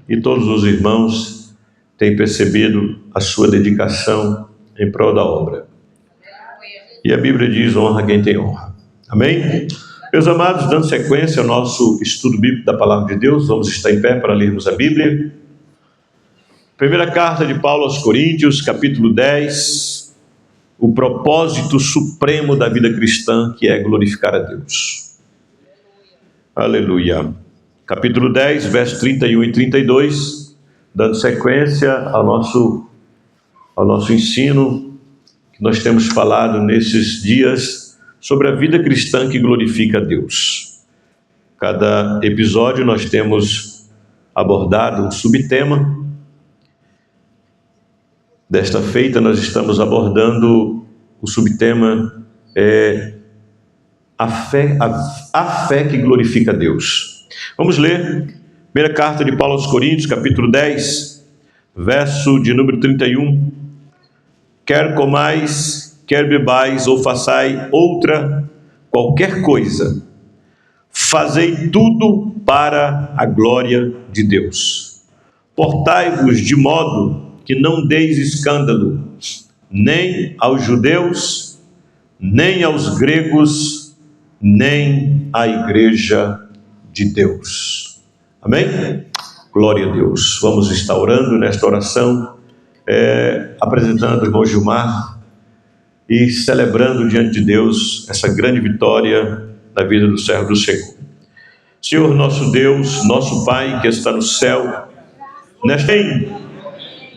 e todos os irmãos têm percebido a sua dedicação em prol da obra. E a Bíblia diz: honra quem tem honra. Amém? Meus amados, dando sequência ao nosso estudo bíblico da Palavra de Deus, vamos estar em pé para lermos a Bíblia. Primeira carta de Paulo aos Coríntios, capítulo 10, o propósito supremo da vida cristã, que é glorificar a Deus. Aleluia. Capítulo 10, versos 31 e 32, dando sequência ao nosso ensino, que nós temos falado nesses dias sobre a vida cristã que glorifica a Deus. Cada episódio nós temos abordado um subtema. Desta feita nós estamos abordando o subtema a fé que glorifica a Deus. Vamos ler primeira carta de Paulo aos Coríntios, capítulo 10, verso de número 31. Quer comais, quer bebais, ou façai outra qualquer coisa, fazei tudo para a glória de Deus. Portai-vos de modo que não deis escândalo, nem aos judeus, nem aos gregos, nem à igreja de Deus. Amém? Glória a Deus. Vamos estar orando nesta oração, apresentando o irmão Gilmar e celebrando diante de Deus essa grande vitória na vida do servo do Senhor. Senhor nosso Deus, nosso Pai que está no céu, nesta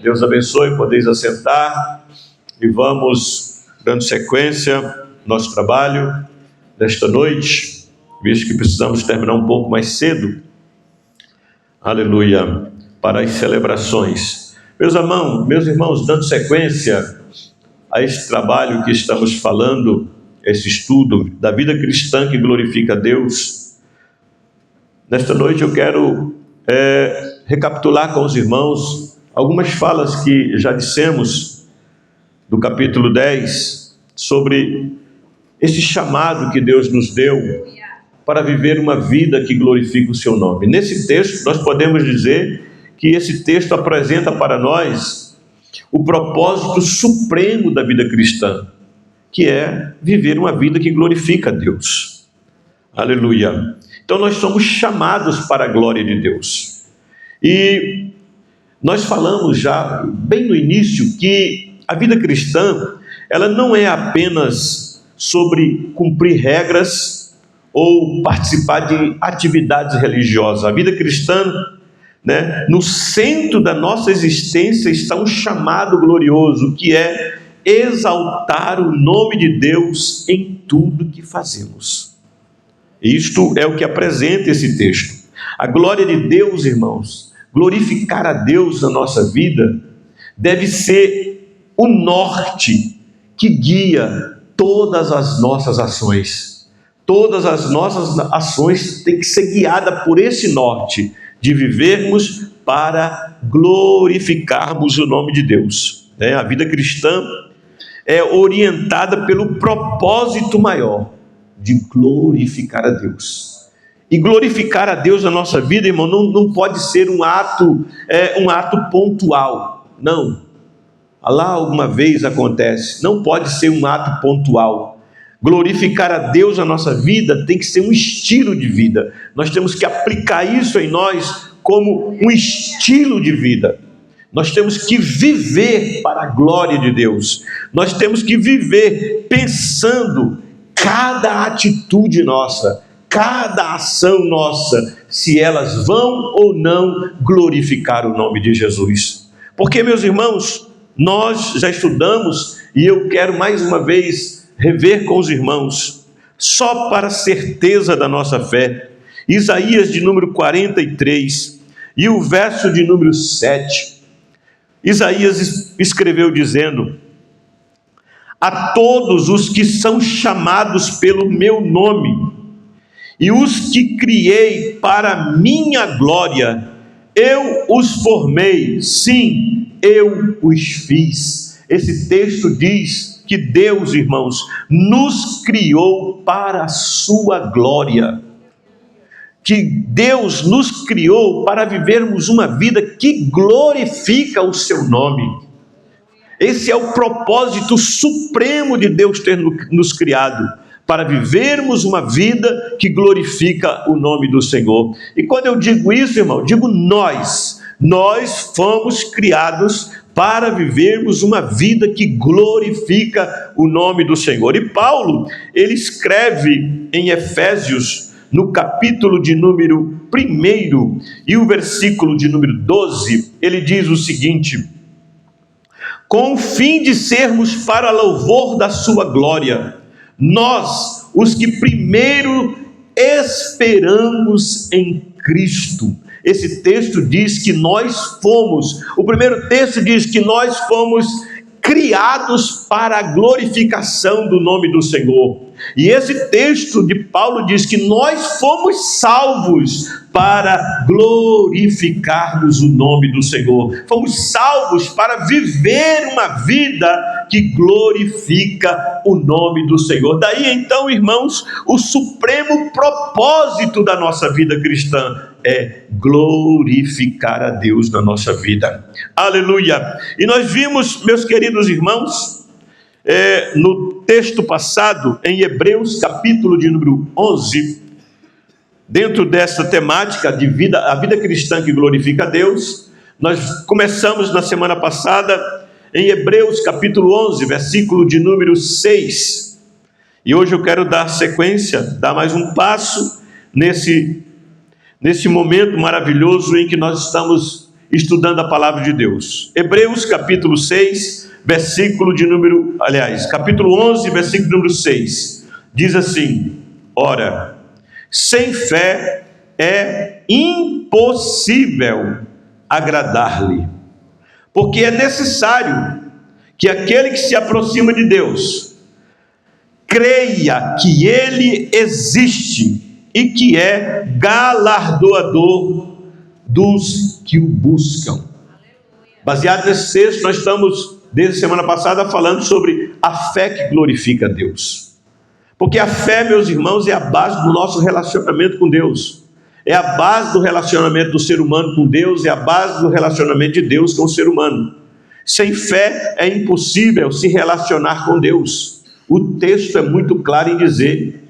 Deus abençoe, podeis assentar e vamos dando sequência ao nosso trabalho desta noite, visto que precisamos terminar um pouco mais cedo, aleluia, para as celebrações. Meus irmãos, dando sequência a esse trabalho que estamos falando, esse estudo da vida cristã que glorifica a Deus, nesta noite eu quero recapitular com os irmãos algumas falas que já dissemos do capítulo 10 sobre esse chamado que Deus nos deu para viver uma vida que glorifica o seu nome. Nesse texto nós podemos dizer que esse texto apresenta para nós o propósito supremo da vida cristã, que é viver uma vida que glorifica a Deus. Aleluia. Então nós somos chamados para a glória de Deus. E nós falamos já bem no início que a vida cristã, ela não é apenas sobre cumprir regras ou participar de atividades religiosas. A vida cristã, no centro da nossa existência está um chamado glorioso, que é exaltar o nome de Deus em tudo que fazemos. Isto é o que apresenta esse texto. A glória de Deus, irmãos, glorificar a Deus na nossa vida, deve ser o norte que guia todas as nossas ações. Todas as nossas ações têm que ser guiadas por esse norte, de vivermos para glorificarmos o nome de Deus. A vida cristã é orientada pelo propósito maior de glorificar a Deus. E glorificar a Deus na nossa vida, irmão, não pode ser um ato pontual. Não. Lá alguma vez acontece. Não pode ser um ato pontual. Glorificar a Deus na nossa vida tem que ser um estilo de vida. Nós temos que aplicar isso em nós como um estilo de vida. Nós temos que viver para a glória de Deus. Nós temos que viver pensando cada atitude nossa, cada ação nossa, se elas vão ou não glorificar o nome de Jesus. Porque, meus irmãos, nós já estudamos, e eu quero mais uma vez rever com os irmãos, só para a certeza da nossa fé, Isaías de número 43, e o verso de número 7, Isaías escreveu dizendo: a todos os que são chamados pelo meu nome, e os que criei para minha glória, eu os formei, sim, eu os fiz. Esse texto diz que Deus, irmãos, nos criou para a sua glória. que Deus nos criou para vivermos uma vida que glorifica o seu nome. Esse é o propósito supremo de Deus ter nos criado, para vivermos uma vida que glorifica o nome do Senhor. E quando eu digo isso, irmão, digo nós fomos criados para vivermos uma vida que glorifica o nome do Senhor. E Paulo, ele escreve em Efésios, no capítulo de número 1 e o versículo de número 12, ele diz o seguinte: com o fim de sermos para louvor da sua glória, nós, os que primeiro esperamos em Cristo. Esse texto diz que nós fomos, o primeiro texto diz que nós fomos criados para a glorificação do nome do Senhor. E esse texto de Paulo diz que nós fomos salvos para glorificarmos o nome do Senhor. Fomos salvos para viver uma vida que glorifica o nome do Senhor. Daí então, irmãos, o supremo propósito da nossa vida cristã é glorificar a Deus na nossa vida. Aleluia! E nós vimos, meus queridos irmãos, no texto passado, em Hebreus, capítulo de número 11, dentro dessa temática de vida, a vida cristã que glorifica a Deus, nós começamos na semana passada em Hebreus, capítulo 11, versículo de número 6. E hoje eu quero dar sequência, dar mais um passo nesse momento maravilhoso em que nós estamos estudando a palavra de Deus. Hebreus capítulo 6, capítulo 11, versículo número 6, diz assim: ora, sem fé é impossível agradar-lhe, porque é necessário que aquele que se aproxima de Deus creia que ele existe e que é galardoador dos que o buscam. Baseado nesse texto, nós estamos, desde a semana passada, falando sobre a fé que glorifica a Deus. Porque a fé, meus irmãos, é a base do nosso relacionamento com Deus. É a base do relacionamento do ser humano com Deus, é a base do relacionamento de Deus com o ser humano. Sem fé é impossível se relacionar com Deus. O texto é muito claro em dizer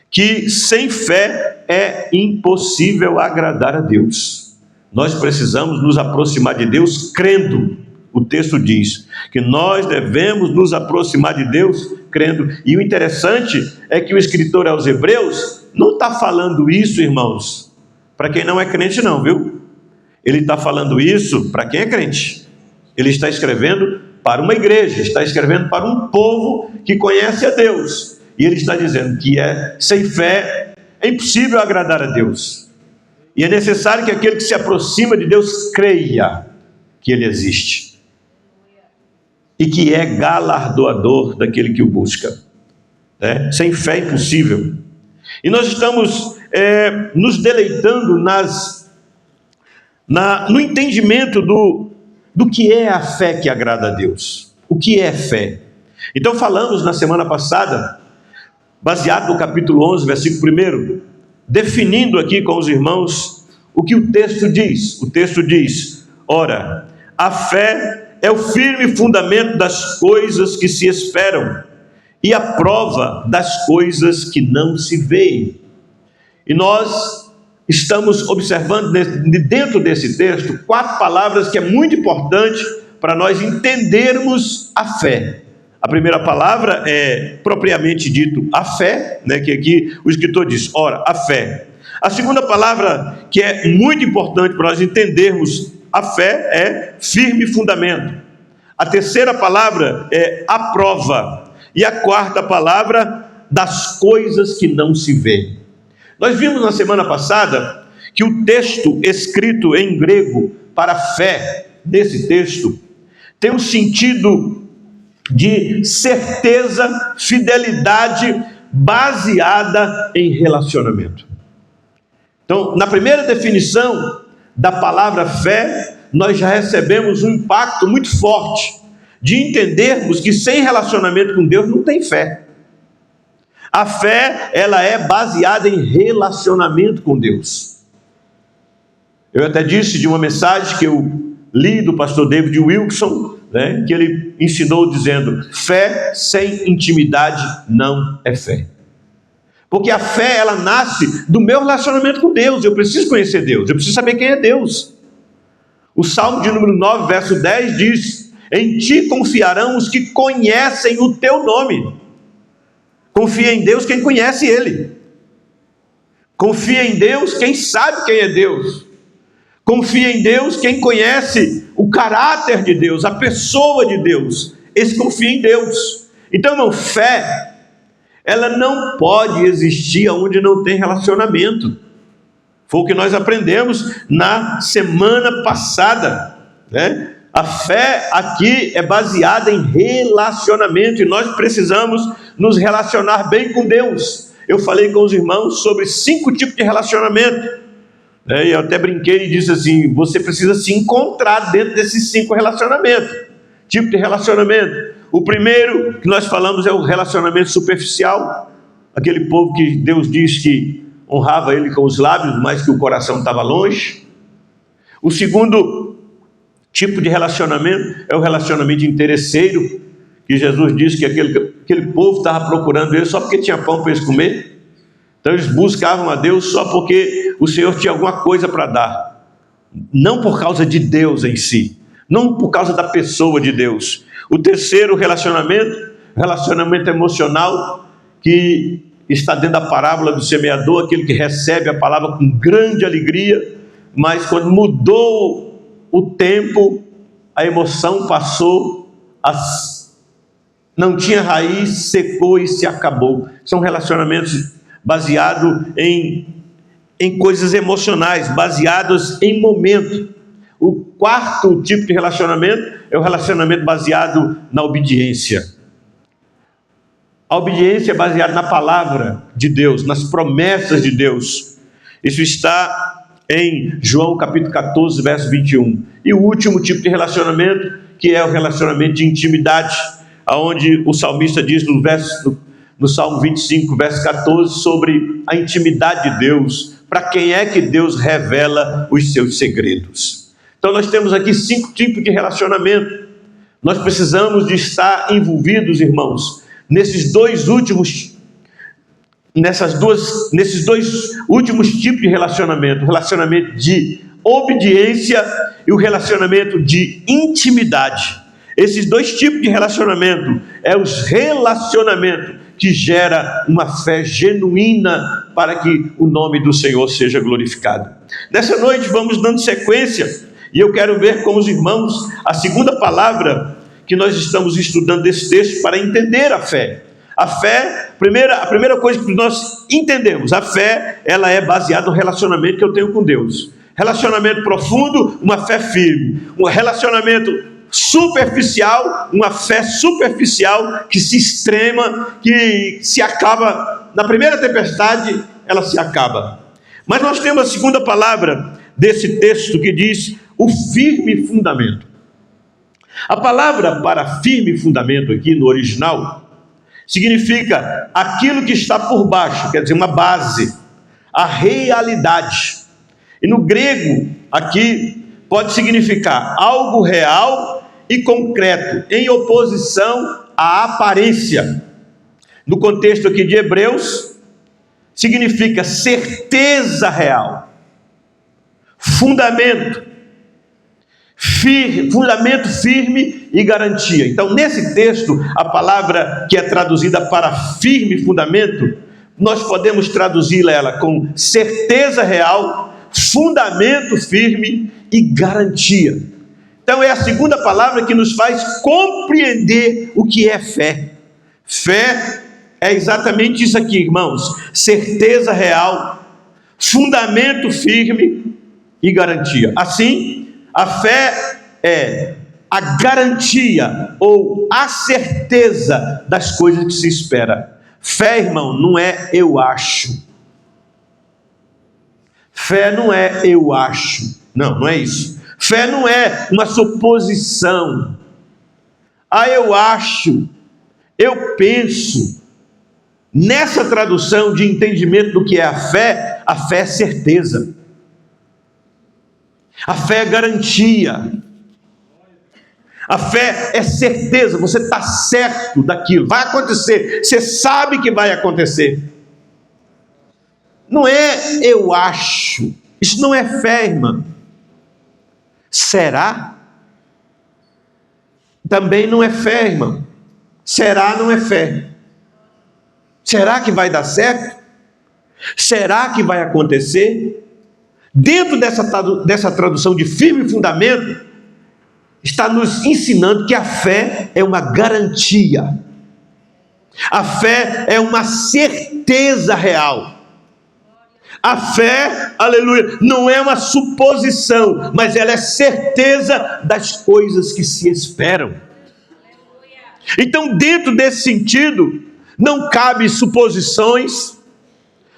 que sem fé é impossível agradar a Deus. Nós precisamos nos aproximar de Deus crendo. O texto diz que nós devemos nos aproximar de Deus crendo. E o interessante é que o escritor aos Hebreus não está falando isso, irmãos, para quem não é crente não, viu? Ele está falando isso para quem é crente. Ele está escrevendo para uma igreja, está escrevendo para um povo que conhece a Deus. E ele está dizendo que sem fé é impossível agradar a Deus. E é necessário que aquele que se aproxima de Deus creia que ele existe. E que é galardoador daquele que o busca. Sem fé é impossível. E nós estamos nos deleitando no entendimento do que é a fé que agrada a Deus. O que é fé? Então falamos na semana passada, baseado no capítulo 11, versículo 1, definindo aqui com os irmãos o que o texto diz. O texto diz: ora, a fé é o firme fundamento das coisas que se esperam e a prova das coisas que não se veem. E nós estamos observando dentro desse texto 4 palavras que é muito importante para nós entendermos a fé. A primeira palavra é propriamente dito a fé, que aqui o escritor diz, ora, a fé. A segunda palavra que é muito importante para nós entendermos a fé é firme fundamento. A terceira palavra é a prova. E a quarta palavra, das coisas que não se veem. Nós vimos na semana passada que o texto escrito em grego para fé, nesse texto, tem um sentido de certeza, fidelidade baseada em relacionamento. Então, na primeira definição da palavra fé, nós já recebemos um impacto muito forte de entendermos que sem relacionamento com Deus não tem fé. A fé, ela é baseada em relacionamento com Deus. Eu até disse de uma mensagem que eu li do pastor David Wilson, né, que ele ensinou dizendo: fé sem intimidade não é fé. Porque a fé, ela nasce do meu relacionamento com Deus. Eu preciso conhecer Deus, eu preciso saber quem é Deus. O Salmo de número 9, verso 10 diz: em ti confiarão os que conhecem o teu nome. Confia em Deus quem conhece Ele. Confia em Deus quem sabe quem é Deus. Confia em Deus quem conhece o caráter de Deus, a pessoa de Deus. Esse confia em Deus. Então, irmão, fé, ela não pode existir onde não tem relacionamento. Foi o que nós aprendemos na semana passada, né? A fé aqui é baseada em relacionamento, e nós precisamos nos relacionar bem com Deus. Eu falei com os irmãos sobre 5 tipos de relacionamento, né? E eu até brinquei e disse assim: você precisa se encontrar dentro desses 5 relacionamentos. Tipo de relacionamento: o primeiro que nós falamos é o relacionamento superficial, aquele povo que Deus diz que honrava Ele com os lábios, mas que o coração estava longe. O segundo tipo de relacionamento é o relacionamento interesseiro, que Jesus disse que aquele povo estava procurando Ele só porque tinha pão para eles comer. Então eles buscavam a Deus só porque o Senhor tinha alguma coisa para dar, não por causa de Deus em si, não por causa da pessoa de Deus. O terceiro relacionamento emocional, que está dentro da parábola do semeador, aquele que recebe a palavra com grande alegria, mas quando mudou o tempo, a emoção passou, não tinha raiz, secou e se acabou. São relacionamentos baseados em coisas emocionais, baseados em momento. O quarto tipo de relacionamento é o relacionamento baseado na obediência. A obediência é baseada na palavra de Deus, nas promessas de Deus. Isso está em João capítulo 14, verso 21. E o último tipo de relacionamento, que é o relacionamento de intimidade, onde o salmista diz no Salmo 25, verso 14, sobre a intimidade de Deus. Para quem é que Deus revela os seus segredos? Então nós temos aqui 5 tipos de relacionamento. Nós precisamos de estar envolvidos, irmãos, nesses dois últimos tipos de relacionamento: o relacionamento de obediência e o relacionamento de intimidade. Esses 2 tipos de relacionamento é os relacionamentos que gera uma fé genuína para que o nome do Senhor seja glorificado. Nessa noite vamos dando sequência, e eu quero ver com os irmãos a segunda palavra que nós estamos estudando desse texto para entender a fé. A fé, a primeira coisa que nós entendemos: a fé, ela é baseada no relacionamento que eu tenho com Deus. Relacionamento profundo, uma fé firme. Um relacionamento superficial, uma fé superficial que se extrema, que se acaba na primeira tempestade, ela se acaba. Mas nós temos a segunda palavra desse texto que diz o firme fundamento. A palavra para firme fundamento aqui no original significa aquilo que está por baixo, quer dizer, uma base, a realidade. E no grego, aqui, pode significar algo real e concreto, em oposição à aparência. No contexto aqui de Hebreus, significa certeza real, fundamento firme e garantia. Então, nesse texto, a palavra que é traduzida para firme fundamento, nós podemos traduzi-la ela com certeza real, fundamento firme e garantia. Então, é a segunda palavra que nos faz compreender o que é fé. Fé é exatamente isso aqui, irmãos: certeza real, fundamento firme e garantia. Assim, a fé é a garantia ou a certeza das coisas que se espera. Fé, irmão, não é eu acho. Fé não é eu acho. Não é isso. Fé não é uma suposição. Eu acho, eu penso. Nessa tradução de entendimento do que é a fé é certeza. A fé é garantia. A fé é certeza, você está certo daquilo, vai acontecer, você sabe que vai acontecer. Não é eu acho, isso não é fé, irmã. Será? Também não é fé, irmão. Será não é fé. Será que vai dar certo? Será que vai acontecer? Dentro dessa tradução de firme fundamento, está nos ensinando que a fé é uma garantia. A fé é uma certeza real. A fé, aleluia, não é uma suposição, mas ela é certeza das coisas que se esperam. Então, dentro desse sentido, não cabe suposições,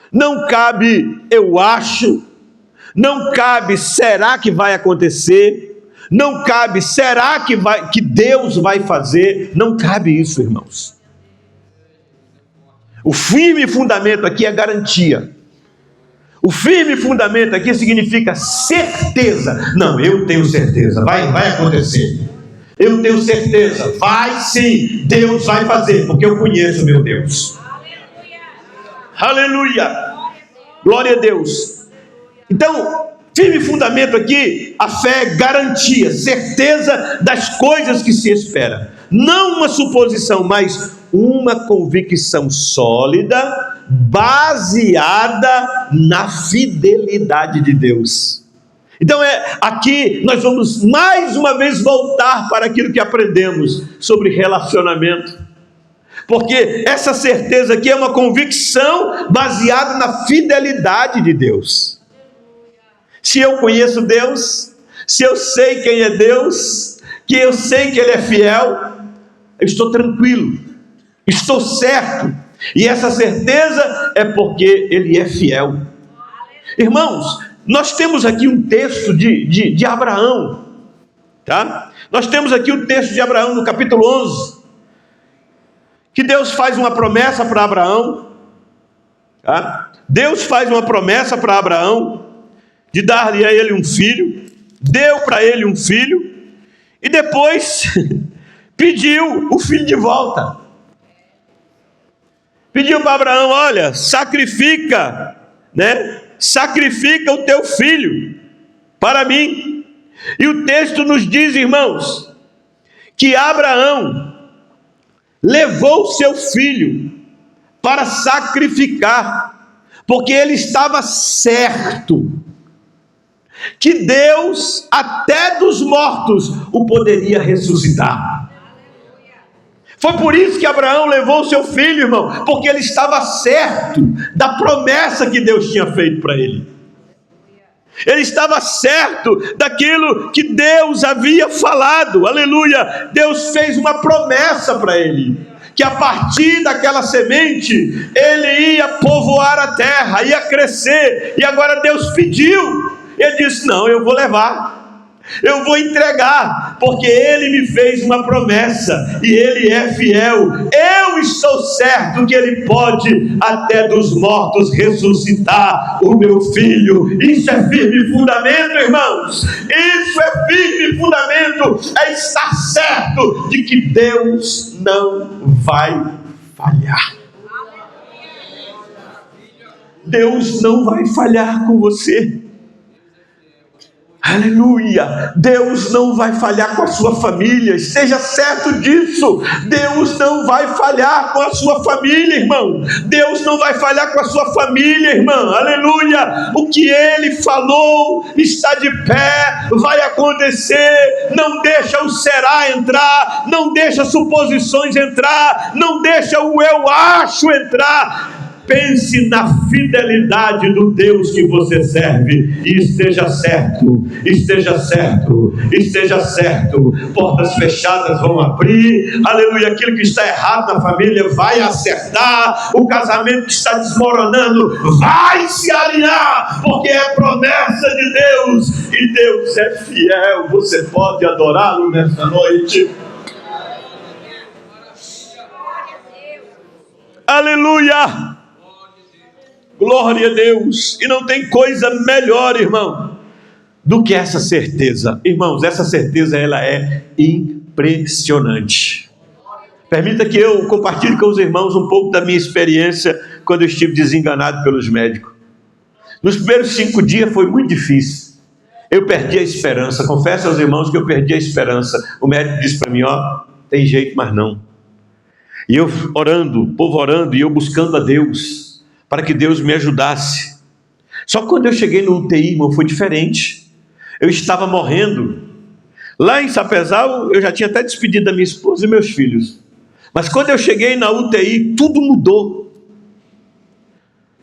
não cabe eu acho, não cabe será que vai acontecer, não cabe será que Deus vai fazer, não cabe isso, irmãos. O firme fundamento aqui é garantia. O firme fundamento aqui significa certeza. Não, eu tenho certeza, vai acontecer. Eu tenho certeza, vai sim, Deus vai fazer, porque eu conheço meu Deus. Aleluia! Glória a Deus. Então, firme fundamento aqui, a fé é garantia, certeza das coisas que se espera. Não uma suposição, mas uma convicção sólida, baseada na fidelidade de Deus. Então aqui nós vamos mais uma vez voltar para aquilo que aprendemos sobre relacionamento. Porque essa certeza aqui é uma convicção baseada na fidelidade de Deus. Se eu conheço Deus, se eu sei quem é Deus, que eu sei que Ele é fiel, eu estou tranquilo, estou certo. E essa certeza é porque Ele é fiel. Irmãos, nós temos aqui um texto de Abraão, tá? Nós temos aqui o texto de Abraão no capítulo 11, que Deus faz uma promessa para Abraão, tá? Deus faz uma promessa para Abraão, de dar-lhe a ele um filho, deu para ele um filho, e depois pediu o filho de volta. Pediu para Abraão, olha, sacrifica o teu filho para mim. E o texto nos diz, irmãos, que Abraão levou seu filho para sacrificar, porque ele estava certo que Deus, até dos mortos, o poderia ressuscitar. Foi por isso que Abraão levou seu filho, irmão, porque ele estava certo da promessa que Deus tinha feito para ele. Ele estava certo daquilo que Deus havia falado, aleluia. Deus fez uma promessa para ele, que a partir daquela semente, ele ia povoar a terra, ia crescer, e agora Deus pediu. Ele disse, não, eu vou levar, eu vou entregar, porque Ele me fez uma promessa, e Ele é fiel, eu estou certo que Ele pode até dos mortos ressuscitar o meu filho. Isso é firme fundamento, irmãos, isso é firme fundamento, é estar certo de que Deus não vai falhar. Deus não vai falhar com você. Aleluia, Deus não vai falhar com a sua família, esteja certo disso. Deus não vai falhar com a sua família, irmão. Deus não vai falhar com a sua família, irmã. Aleluia, o que Ele falou está de pé, vai acontecer. Não deixa o será entrar, não deixa suposições entrar, não deixa o eu acho entrar. Pense na fidelidade do Deus que você serve e esteja certo, esteja certo, esteja certo. Portas fechadas vão abrir, aleluia. Aquilo que está errado na família vai acertar, o casamento que está desmoronando vai se alinhar, porque é promessa de Deus e Deus é fiel. Você pode adorá-lo nesta noite. Aleluia! Glória a Deus! E não tem coisa melhor, irmão, do que essa certeza. Irmãos, essa certeza, ela é impressionante. Permita que eu compartilhe com os irmãos um pouco da minha experiência quando eu estive desenganado pelos médicos. Nos primeiros 5 dias foi muito difícil. Eu perdi a esperança. Confesso aos irmãos que eu perdi a esperança. O médico disse para mim, tem jeito, mas não. E eu orando, o povo orando, e eu buscando a Deus, para que Deus me ajudasse. Só que quando eu cheguei no UTI, irmão, foi diferente. Eu estava morrendo. Lá em Sapezal, eu já tinha até despedido da minha esposa e meus filhos. Mas quando eu cheguei na UTI, tudo mudou.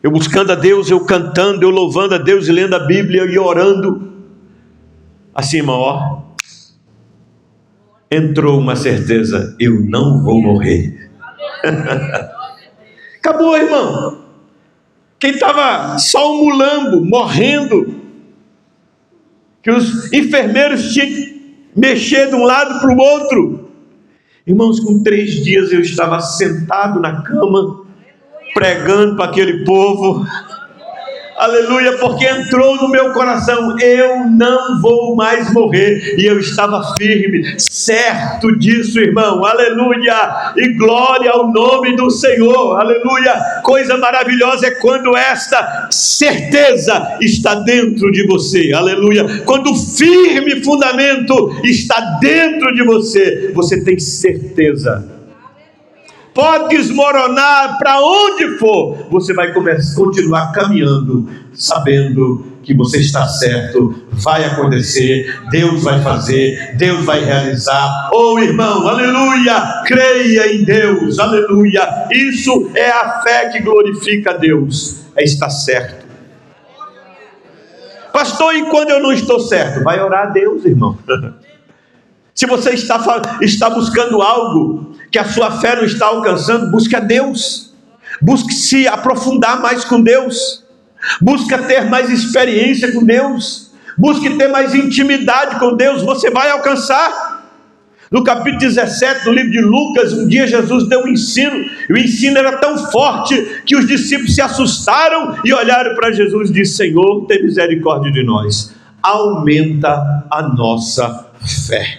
Eu buscando a Deus, eu cantando, eu louvando a Deus e lendo a Bíblia e orando. Assim, irmão, entrou uma certeza, eu não vou morrer. Acabou, irmão. Quem estava só um mulambo, morrendo, que os enfermeiros tinham que mexer de um lado para o outro. Irmãos, com 3 dias eu estava sentado na cama, pregando para aquele povo. Aleluia, porque entrou no meu coração, eu não vou mais morrer, e eu estava firme, certo disso, irmão, aleluia, e glória ao nome do Senhor, aleluia. Coisa maravilhosa é quando esta certeza está dentro de você, aleluia, quando o firme fundamento está dentro de você, você tem certeza. Pode desmoronar para onde for, você vai continuar caminhando, sabendo que você está certo, vai acontecer, Deus vai fazer, Deus vai realizar. Irmão, aleluia, creia em Deus, aleluia. Isso é a fé que glorifica a Deus, é estar certo. Pastor, e quando eu não estou certo? Vai orar a Deus, irmão. Se você está buscando algo que a sua fé não está alcançando, busque a Deus. Busque se aprofundar mais com Deus. Busque ter mais experiência com Deus. Busque ter mais intimidade com Deus. Você vai alcançar. No capítulo 17 do livro de Lucas, um dia Jesus deu um ensino. E o ensino era tão forte que os discípulos se assustaram e olharam para Jesus e disseram: Senhor, tem misericórdia de nós. Aumenta a nossa fé.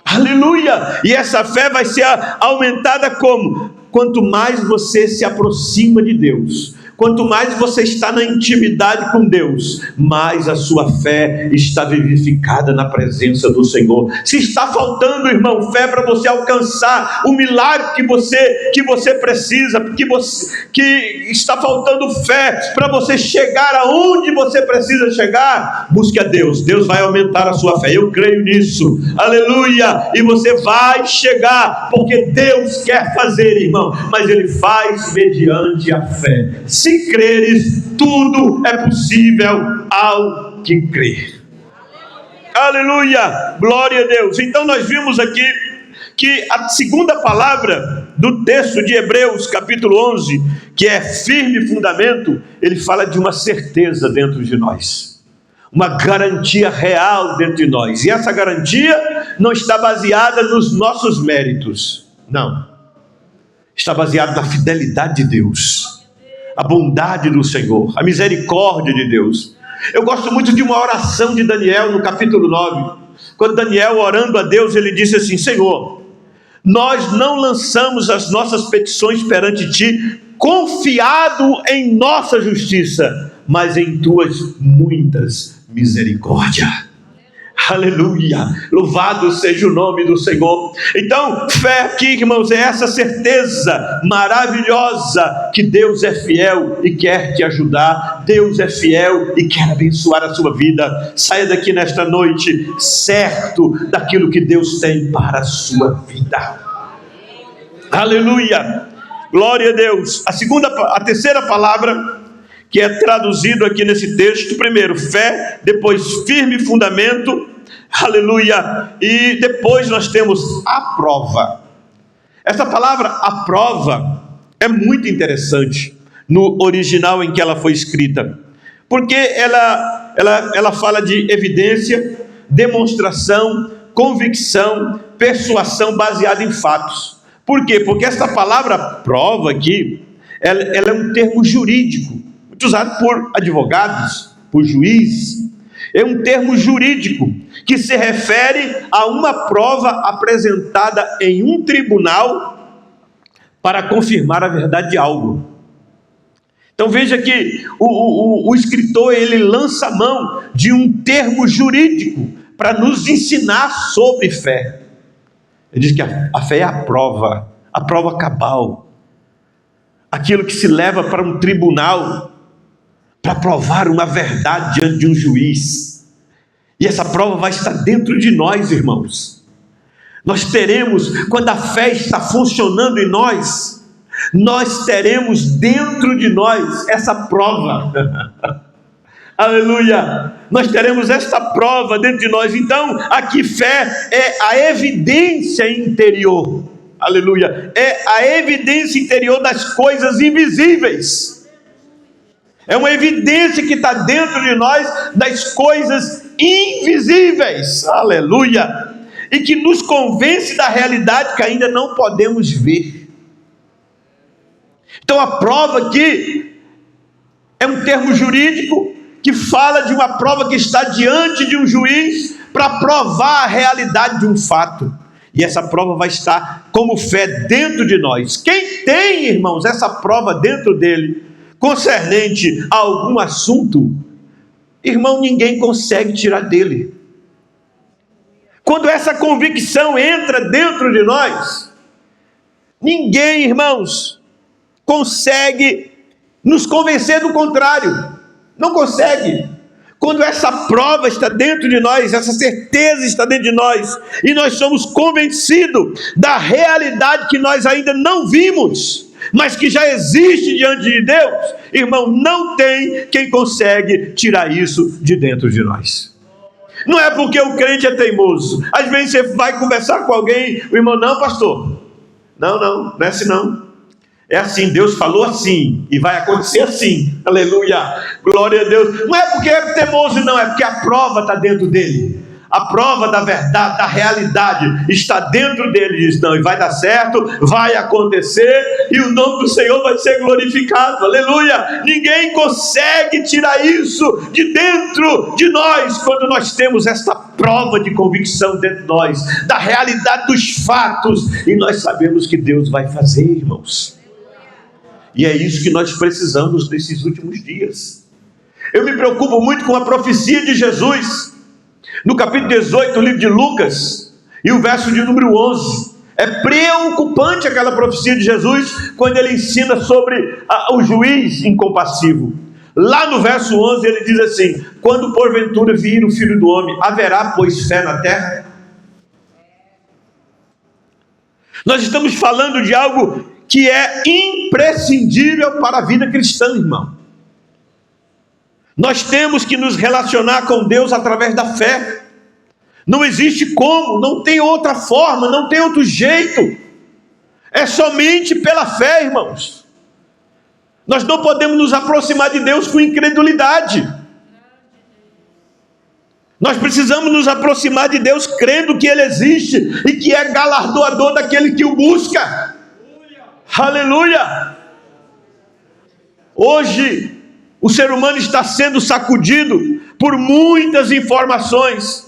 Aleluia! E essa fé vai ser aumentada como? Quanto mais você se aproxima de Deus, quanto mais você está na intimidade com Deus, mais a sua fé está vivificada na presença do Senhor. Se está faltando, irmão, fé para você alcançar o milagre que você precisa, que está faltando fé para você chegar aonde você precisa chegar, busque a Deus. Deus vai aumentar a sua fé, eu creio nisso, aleluia. E você vai chegar, porque Deus quer fazer, irmão, mas Ele faz mediante a fé. Se creres, tudo é possível ao que crer. Aleluia, glória a Deus. Então nós vimos aqui que a segunda palavra do texto de Hebreus capítulo 11, que é firme fundamento, ele fala de uma certeza dentro de nós, uma garantia real dentro de nós, e essa garantia não está baseada nos nossos méritos, não, está baseada na fidelidade de Deus, a bondade do Senhor, a misericórdia de Deus. Eu gosto muito de uma oração de Daniel no capítulo 9, quando Daniel, orando a Deus, ele disse assim: Senhor, nós não lançamos as nossas petições perante Ti, confiado em nossa justiça, mas em Tuas muitas misericórdias. Aleluia, louvado seja o nome do Senhor. Então, fé aqui, irmãos, é essa certeza maravilhosa que Deus é fiel e quer te ajudar. Deus é fiel e quer abençoar a sua vida. Saia daqui nesta noite certo daquilo que Deus tem para a sua vida. Aleluia, glória a Deus. A terceira palavra que é traduzido aqui nesse texto: primeiro fé, depois firme fundamento, aleluia, e depois nós temos a prova. Essa palavra a prova é muito interessante no original em que ela foi escrita, porque ela fala de evidência, demonstração, convicção, persuasão baseada em fatos. Por quê? Porque essa palavra prova aqui, ela é um termo jurídico, muito usado por advogados, por juízes. É um termo jurídico que se refere a uma prova apresentada em um tribunal para confirmar a verdade de algo. Então veja que o escritor, ele lança a mão de um termo jurídico para nos ensinar sobre fé. Ele diz que a fé é a prova cabal, aquilo que se leva para um tribunal para provar uma verdade diante de um juiz. E essa prova vai estar dentro de nós, irmãos. Nós teremos, quando a fé está funcionando em nós teremos dentro de nós essa prova. Aleluia! Nós teremos esta prova dentro de nós. Então, aqui fé é a evidência interior. Aleluia! É a evidência interior das coisas invisíveis. É uma evidência que está dentro de nós das coisas invisíveis. Aleluia! E que nos convence da realidade que ainda não podemos ver. Então a prova aqui é um termo jurídico que fala de uma prova que está diante de um juiz para provar a realidade de um fato. E essa prova vai estar como fé dentro de nós. Quem tem, irmãos, essa prova dentro dele, concernente a algum assunto, irmão, ninguém consegue tirar dele. Quando essa convicção entra dentro de nós, ninguém, irmãos, consegue nos convencer do contrário. Não consegue. Quando essa prova está dentro de nós, essa certeza está dentro de nós, e nós somos convencidos da realidade que nós ainda não vimos, mas que já existe diante de Deus, irmão, não tem quem consegue tirar isso de dentro de nós. Não é porque o crente é teimoso. Às vezes você vai conversar com alguém, o irmão, não, pastor, não é assim não. É assim, Deus falou assim, e vai acontecer assim, aleluia, glória a Deus. Não é porque é teimoso, não, é porque a prova está dentro dele. A prova da verdade, da realidade está dentro dele. Diz, não, e vai dar certo, vai acontecer, e o nome do Senhor vai ser glorificado, aleluia. Ninguém consegue tirar isso de dentro de nós, quando nós temos esta prova de convicção dentro de nós, da realidade dos fatos, e nós sabemos que Deus vai fazer, irmãos. E é isso que nós precisamos nesses últimos dias. Eu me preocupo muito com a profecia de Jesus, no capítulo 18 do livro de Lucas, e o verso de número 11. É preocupante aquela profecia de Jesus, quando ele ensina sobre o juiz incompassivo. Lá no verso 11 ele diz assim: quando porventura vir o Filho do Homem, haverá pois fé na terra? Nós estamos falando de algo que é imprescindível para a vida cristã, irmão. Nós temos que nos relacionar com Deus através da fé. Não existe como, não tem outra forma, não tem outro jeito. É somente pela fé, irmãos. Nós não podemos nos aproximar de Deus com incredulidade. Nós precisamos nos aproximar de Deus crendo que Ele existe e que é galardoador daquele que o busca. Aleluia! Hoje o ser humano está sendo sacudido por muitas informações,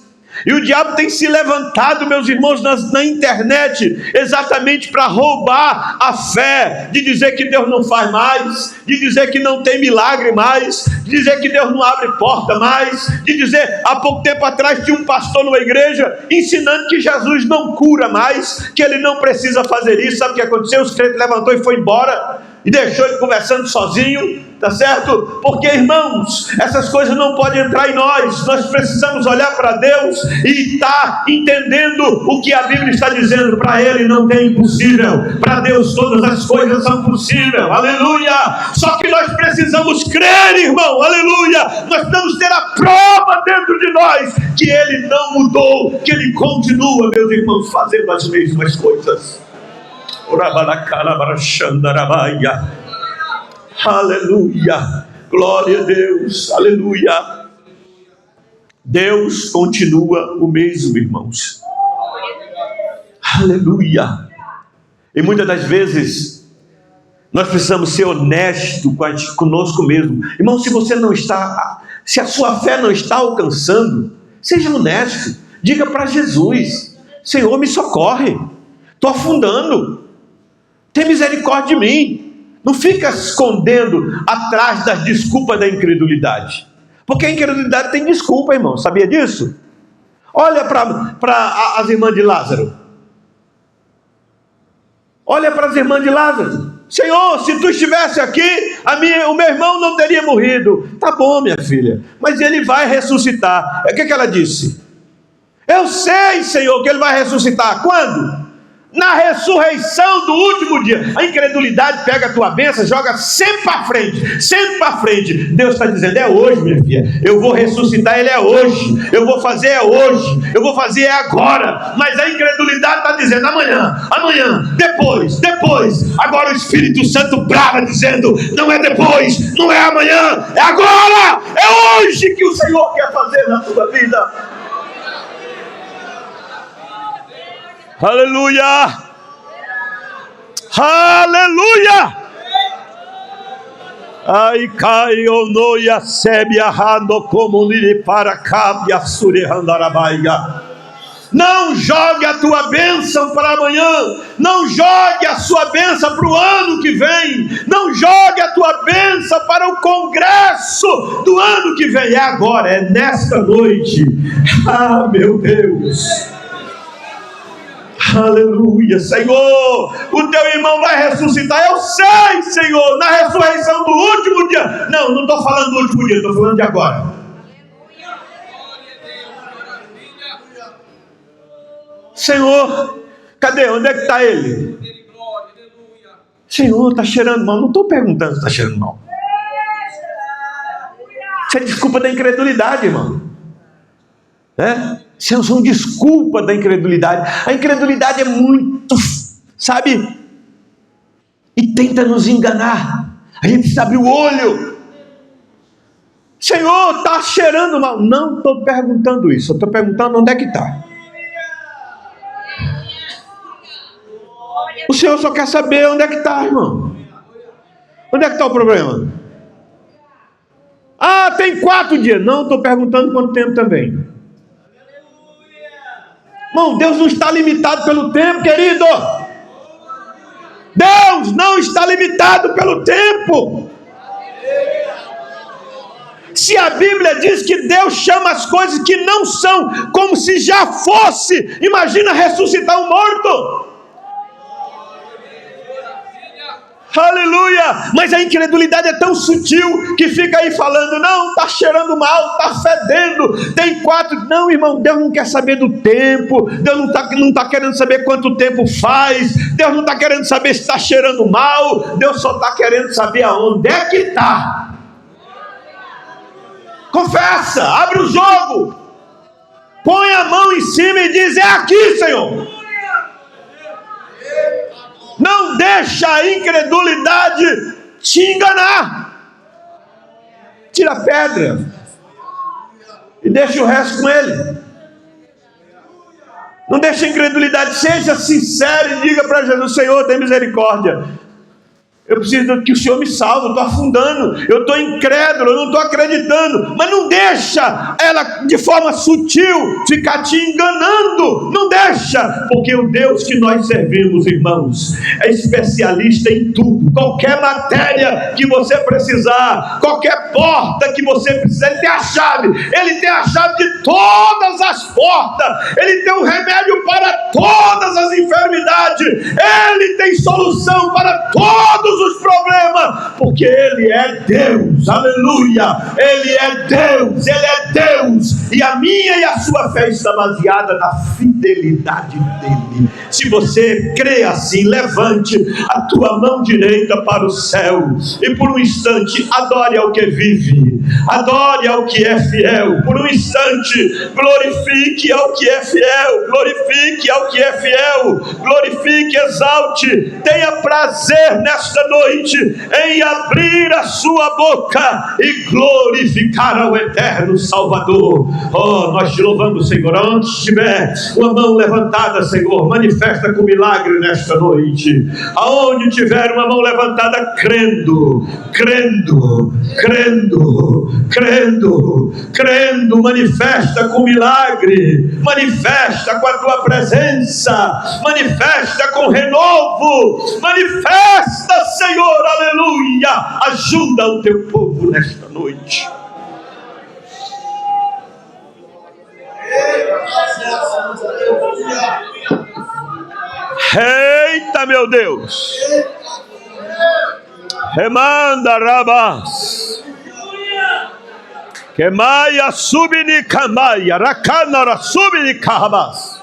e o diabo tem se levantado, meus irmãos, na internet, exatamente para roubar a fé, de dizer que Deus não faz mais, de dizer que não tem milagre mais, de dizer que Deus não abre porta mais, de dizer, há pouco tempo atrás tinha um pastor numa igreja ensinando que Jesus não cura mais, que ele não precisa fazer isso. Sabe o que aconteceu? Os crentes levantou e foi embora, e deixou ele conversando sozinho, tá certo? Porque, irmãos, essas coisas não podem entrar em nós. Nós precisamos olhar para Deus e estar entendendo o que a Bíblia está dizendo. Para Ele não tem impossível, para Deus todas as coisas são possíveis, aleluia. Só que nós precisamos crer, irmão, aleluia. Nós precisamos ter a prova dentro de nós que Ele não mudou, que Ele continua, meus irmãos, fazendo as mesmas coisas. Aleluia, glória a Deus, aleluia. Deus continua o mesmo, irmãos, aleluia. E muitas das vezes nós precisamos ser honestos conosco mesmo. Irmão, se a sua fé não está alcançando, seja honesto. Diga para Jesus: Senhor, me socorre, estou afundando, tem misericórdia de mim. Não fica escondendo atrás das desculpas da incredulidade, porque a incredulidade tem desculpa, irmão, sabia disso? Olha para as irmãs de Lázaro. Olha para as irmãs de Lázaro. Senhor, se tu estivesse aqui, o meu irmão não teria morrido. Tá bom, minha filha, mas ele vai ressuscitar. O que ela disse? Eu sei, Senhor, que ele vai ressuscitar. Quando? Na ressurreição do último dia. A incredulidade pega a tua bênção, joga sempre para frente, sempre para frente. Deus está dizendo: é hoje, minha filha, eu vou ressuscitar ele, é hoje, eu vou fazer é hoje, eu vou fazer é agora. Mas a incredulidade está dizendo: amanhã, depois. Agora o Espírito Santo brava dizendo: não é depois, não é amanhã, é agora, é hoje que o Senhor quer fazer na tua vida. Aleluia! Aleluia! Ai caio noia sebia rando como lhe para cabia surehanda. Não jogue a tua bênção para amanhã, não jogue a sua bênção para o ano que vem, não jogue a tua bênção para o congresso do ano que vem. É agora, é nesta noite. Ah, meu Deus! Aleluia, Senhor, o teu irmão vai ressuscitar. Eu sei, Senhor, na ressurreição do último dia. Não estou falando do último dia, estou falando de agora. Senhor, cadê? Onde é que está ele? Senhor, está cheirando mal. Não estou perguntando se está cheirando mal. Isso é desculpa da incredulidade, irmão. Isso são desculpa da incredulidade. A incredulidade é muito, sabe? E tenta nos enganar. A gente precisa abrir o olho. Senhor, está cheirando mal. Não estou perguntando isso. Eu estou perguntando onde é que está. O Senhor só quer saber onde é que está, irmão. Onde é que está o problema? Ah, tem 4 dias. Não, estou perguntando quanto tempo também. Irmão, Deus não está limitado pelo tempo, querido. Deus não está limitado pelo tempo. Se a Bíblia diz que Deus chama as coisas que não são como se já fosse, imagina ressuscitar um morto. Aleluia! Mas a incredulidade é tão sutil que fica aí falando: não, está cheirando mal, está fedendo, tem 4. Não, irmão, Deus não quer saber do tempo. Deus não está querendo saber quanto tempo faz. Deus não está querendo saber se está cheirando mal. Deus só está querendo saber aonde é que está. Confessa, abre o jogo, põe a mão em cima e diz: é aqui, Senhor. Não deixa a incredulidade te enganar. Tira a pedra e deixa o resto com ele. Não deixa a incredulidade. Seja sincero e diga para Jesus: Senhor, tem misericórdia. Eu preciso que o Senhor me salve, eu estou afundando, eu estou incrédulo, eu não estou acreditando. Mas não deixa ela de forma sutil ficar te enganando. Não deixa, porque o Deus que nós servimos, irmãos, é especialista em tudo. Qualquer matéria que você precisar, qualquer porta que você precisar, Ele tem a chave. Ele tem a chave de todas as portas. Ele tem um remédio para todas as enfermidades. Ele tem solução para todos os problemas, porque Ele é Deus. Aleluia! Ele é Deus, Ele é Deus, e a minha e a sua fé está baseada na fidelidade dEle. Se você crê assim, levante a tua mão direita para o céu e por um instante adore ao que vive, adore ao que é fiel. Por um instante glorifique ao que é fiel, glorifique ao que é fiel, glorifique, exalte, tenha prazer nesta noite em abrir a sua boca e glorificar ao eterno Salvador. Oh, nós te louvamos, Senhor. Onde estiver uma mão levantada, Senhor, manifesta com milagre nesta noite. Aonde tiver uma mão levantada, crendo, manifesta com milagre, manifesta com a tua presença, manifesta com renovo, manifesta, Senhor, aleluia, ajuda o teu povo nesta noite. Eita, meu Deus! Remanda rabas, quemaia subini camaia, racanara subini carabas.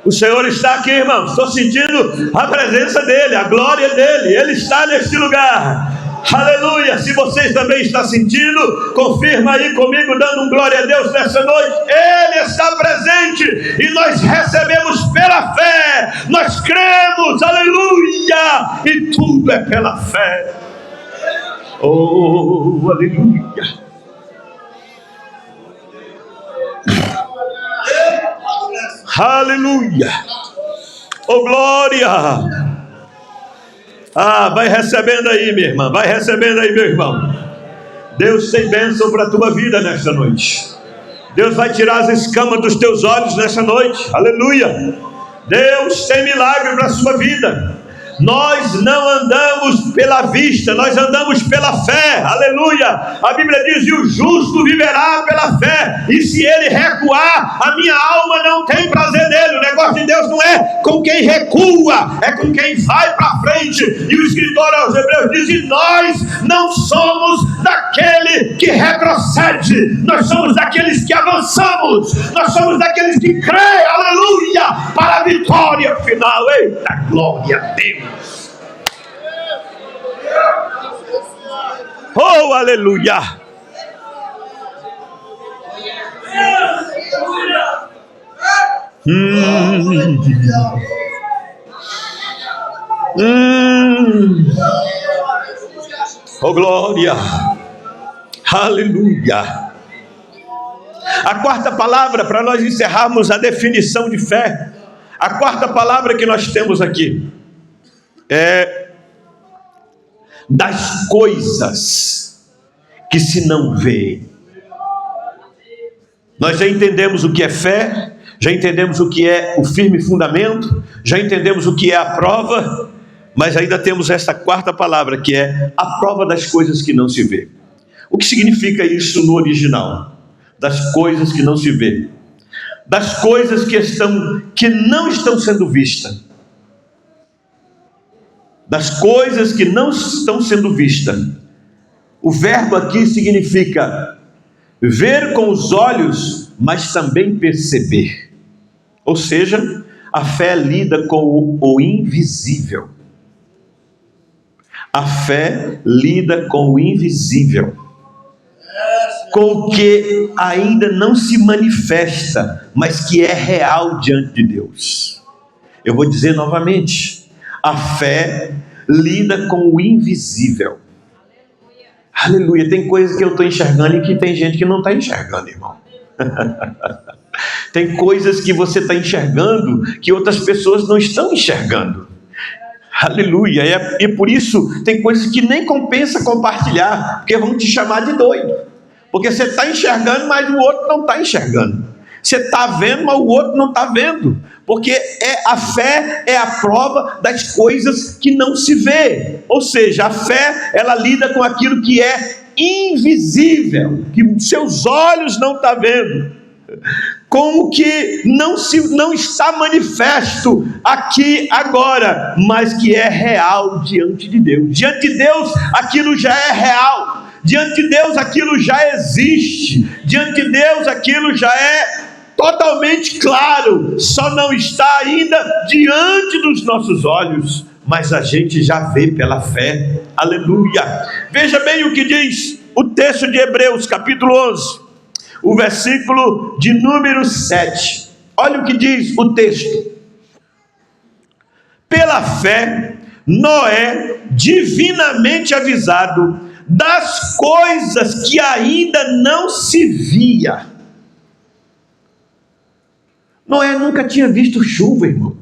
O Senhor está aqui, irmãos. Estou sentindo a presença dele, a glória dele. Ele está neste lugar. Aleluia. Se vocês também estão sentindo, confirma aí comigo, dando um glória a Deus nessa noite. Ele está presente e nós recebemos pela fé. Nós cremos, aleluia. E tudo é pela fé. Oh, aleluia. Aleluia. Oh, glória. Ah, vai recebendo aí, minha irmã. Vai recebendo aí, meu irmão. Deus tem bênção para a tua vida nesta noite. Deus vai tirar as escamas dos teus olhos nesta noite. Aleluia. Deus tem milagre para a sua vida. Nós não andamos pela vista, nós andamos pela fé, aleluia. A Bíblia diz: e o justo viverá pela fé, e se ele recuar, a minha alma não tem prazer nele. O negócio de Deus não é com quem recua, é com quem vai para frente. E o escritor aos Hebreus diz: e nós não somos daquele que retrocede, nós somos daqueles que avançamos, nós somos daqueles que creem, aleluia, para a vitória final. Eita, glória a Deus. Oh, aleluia. Oh, glória. Aleluia. A quarta palavra, para nós encerrarmos a definição de fé, a quarta palavra que nós temos aqui é das coisas que se não vê. Nós já entendemos o que é fé, já entendemos o que é o firme fundamento, já entendemos o que é a prova, mas ainda temos esta quarta palavra, que é a prova das coisas que não se vê. O que significa isso no original? Das coisas que não se vê, das coisas que não estão sendo vistas, das coisas que não estão sendo vistas. O verbo aqui significa ver com os olhos, mas também perceber. Ou seja, a fé lida com o invisível. A fé lida com o invisível, com o que ainda não se manifesta, mas que é real diante de Deus. Eu vou dizer novamente: a fé lida com o invisível. Aleluia. Tem coisas que eu estou enxergando e que tem gente que não está enxergando, irmão. Tem coisas que você está enxergando que outras pessoas não estão enxergando. Aleluia. E por isso tem coisas que nem compensa compartilhar, porque vão te chamar de doido. Porque você está enxergando, mas o outro não está enxergando. Você está vendo, mas o outro não está vendo. Porque a fé é a prova das coisas que não se vê. Ou seja, a fé, ela lida com aquilo que é invisível, que seus olhos não estão vendo, com o que não está manifesto aqui agora, mas que é real diante de Deus. Diante de Deus, aquilo já é real. Diante de Deus, aquilo já existe. Diante de Deus, aquilo já é totalmente claro, só não está ainda diante dos nossos olhos, mas a gente já vê pela fé. Aleluia. Veja bem o que diz o texto de Hebreus, capítulo 11, o versículo de número 7. Olha o que diz o texto: pela fé Noé, divinamente avisado das coisas que ainda não se via. Noé nunca tinha visto chuva, irmão.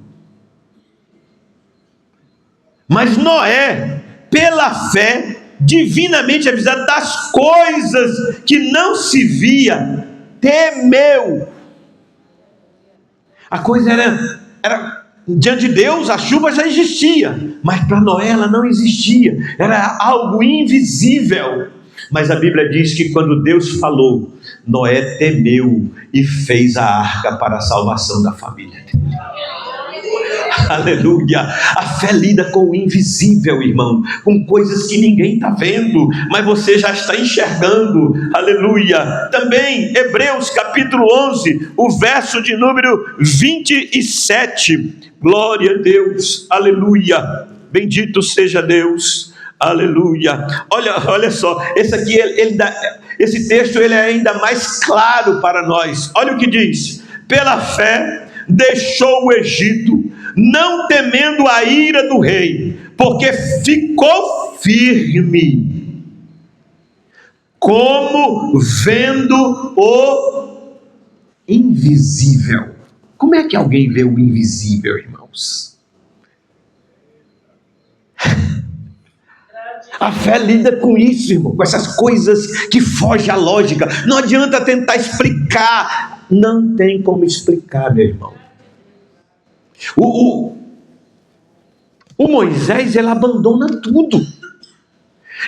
Mas Noé, pela fé, divinamente avisado das coisas que não se via, temeu. A coisa era diante de Deus, a chuva já existia, mas para Noé ela não existia, era algo invisível. Mas a Bíblia diz que quando Deus falou, Noé temeu e fez a arca para a salvação da família dele. Aleluia. A fé lida com o invisível, irmão, com coisas que ninguém está vendo, mas você já está enxergando. Aleluia. Também Hebreus capítulo 11, o verso de número 27. Glória a Deus. Aleluia. Bendito seja Deus. Aleluia. Olha só, esse texto ele é ainda mais claro para nós. Olha o que diz: pela fé deixou o Egito, não temendo a ira do rei, porque ficou firme, como vendo o invisível. Como é que alguém vê o invisível, irmãos? A fé lida com isso, irmão, com essas coisas que fogem à lógica. Não adianta tentar explicar, não tem como explicar, meu irmão. O Moisés, ele abandona tudo.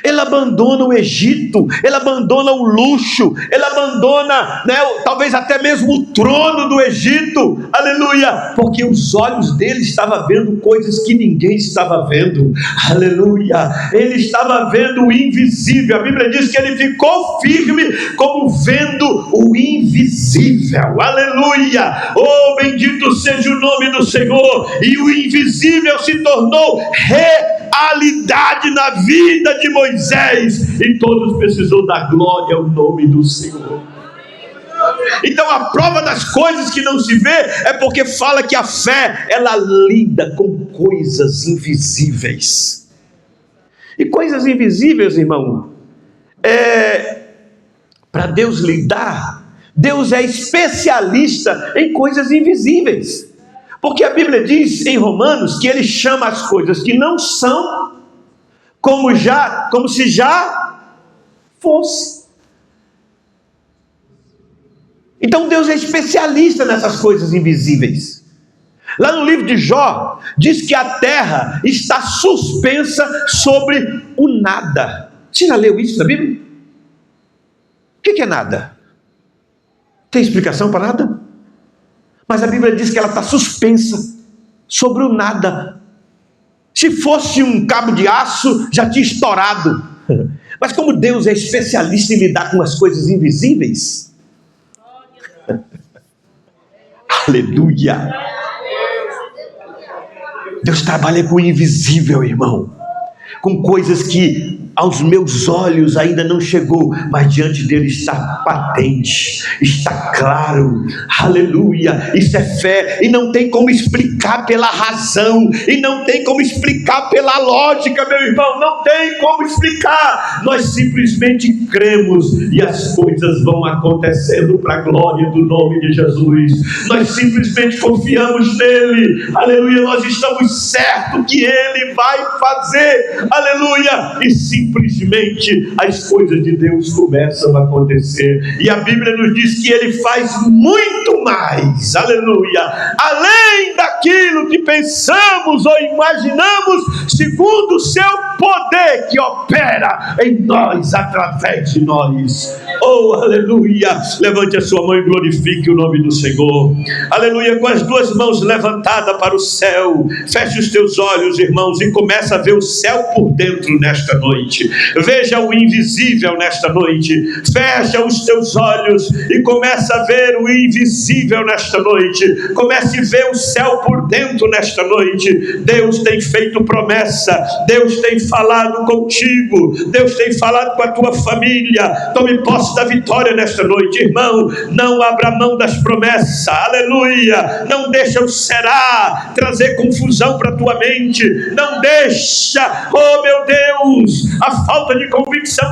Ele abandona o Egito, ele abandona o luxo, ele abandona, talvez até mesmo o trono do Egito, aleluia, porque os olhos dele estavam vendo coisas que ninguém estava vendo, aleluia, ele estava vendo o invisível. A Bíblia diz que ele ficou firme como vendo o invisível, aleluia, oh, bendito seja o nome do Senhor. E o invisível se tornou realidade na vida de Moisés, e todos precisam dar glória ao nome do Senhor. Então a prova das coisas que não se vê é porque fala que a fé, ela lida com coisas invisíveis. E coisas invisíveis, irmão, para Deus lidar, Deus é especialista em coisas invisíveis. Porque a Bíblia diz em Romanos que ele chama as coisas que não são como se já fosse. Então Deus é especialista nessas coisas invisíveis. Lá no livro de Jó, diz que a terra está suspensa sobre o nada. Você já leu isso na Bíblia? O que é nada? Tem explicação para nada? Mas a Bíblia diz que ela está suspensa sobre o nada. Se fosse um cabo de aço, já tinha estourado. Mas como Deus é especialista em lidar com as coisas invisíveis, aleluia, Deus trabalha com o invisível, irmão, com coisas que aos meus olhos ainda não chegou, mas diante dele está patente, está claro, aleluia. Isso é fé, e não tem como explicar pela razão, e não tem como explicar pela lógica, meu irmão, não tem como explicar. Nós simplesmente cremos, e as coisas vão acontecendo para a glória do nome de Jesus. Nós simplesmente confiamos nele, aleluia. Nós estamos certos que ele vai fazer, aleluia, e simplesmente as coisas de Deus começam a acontecer. E a Bíblia nos diz que ele faz muito mais, aleluia, além daquilo que pensamos ou imaginamos, segundo o seu poder que opera em nós, através de nós. Oh, aleluia. Levante a sua mão e glorifique o nome do Senhor, aleluia, com as duas mãos levantadas para o céu. Feche os teus olhos, irmãos, e começa a ver o céu por dentro nesta noite. noite. Veja o invisível nesta noite. Fecha os teus olhos e começa a ver o invisível nesta noite. Comece a ver o céu por dentro nesta noite. Deus tem feito promessa. Deus tem falado contigo. Deus tem falado com a tua família. Tome posse da vitória nesta noite, irmão. Não abra mão das promessas. Aleluia. Não deixa o será trazer confusão para a tua mente. Não deixa, oh meu Deus, a falta de convicção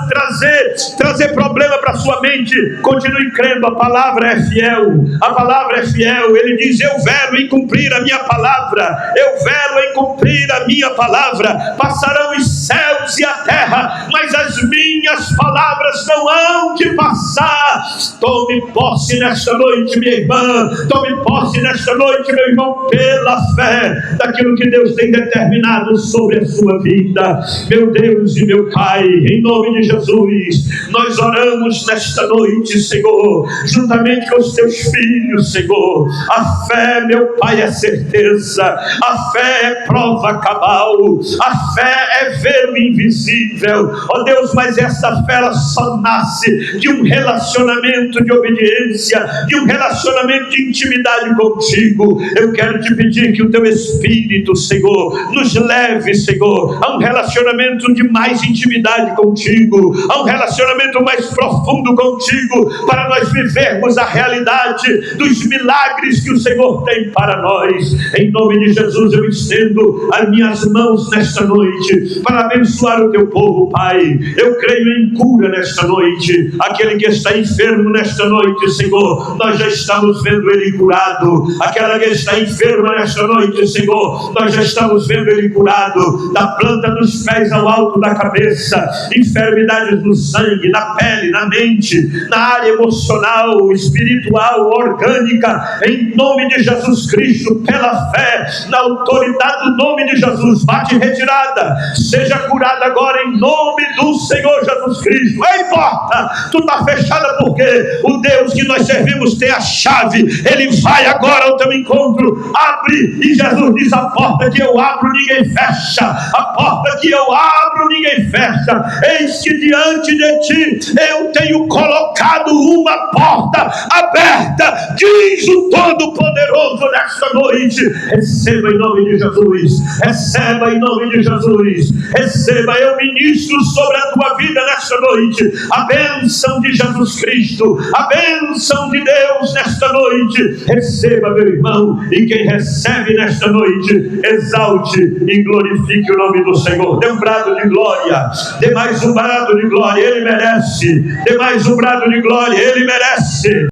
trazer problema para a sua mente. Continue crendo, a palavra é fiel. A palavra é fiel. Ele diz: eu velo em cumprir a minha palavra. Eu velo em cumprir a minha palavra. Passarão os céus e a terra, mas as minhas palavras não hão de passar. Tome posse nesta noite, minha irmã. Tome posse nesta noite, meu irmão, pela fé daquilo que Deus tem determinado sobre a sua vida. Meu Deus e meu Pai, em nome de Jesus, nós oramos nesta noite, Senhor, juntamente com os teus filhos, Senhor. A fé, meu Pai, é certeza. A fé é prova cabal. A fé é ver o invisível. Ó Deus, mas essa fé ela só nasce de um relacionamento de obediência, de um relacionamento de intimidade contigo. Eu quero te pedir que o teu Espírito, Senhor, nos leve, Senhor, a um relacionamento de mais intimidade contigo, a um relacionamento mais profundo contigo, para nós vivermos a realidade dos milagres que o Senhor tem para nós. Em nome de Jesus eu estendo as minhas mãos nesta noite para abençoar o teu povo, Pai. Eu creio em cura nesta noite. Aquele que está enfermo nesta noite, Senhor, nós já estamos vendo ele curado. Aquela que está enferma nesta noite, Senhor, nós já estamos vendo ele curado, da planta dos pés ao alto da cabeça. Enfermidades no sangue, na pele, na mente, na área emocional, espiritual, orgânica, em nome de Jesus Cristo, pela fé, na autoridade do nome de Jesus, bate retirada, seja curada agora em nome do Senhor Jesus Cristo. Ei, porta, tu está fechada porque o Deus que nós servimos tem a chave. Ele vai agora ao teu encontro. Abre, e Jesus diz: a porta que eu abro ninguém fecha, a porta que eu abro ninguém fecha. Eis que diante de ti eu tenho colocado uma porta aberta, diz o Todo-Poderoso nesta noite. Receba em nome de Jesus, receba em nome de Jesus, receba. Eu ministro sobre a tua vida nesta noite a bênção de Jesus Cristo, a bênção de Deus nesta noite. Receba, meu irmão, e quem recebe nesta noite, exalte e glorifique o nome do Senhor. Dê um brado de glória, dê mais um brado de glória, Ele merece. Dê mais um brado de glória, Ele merece.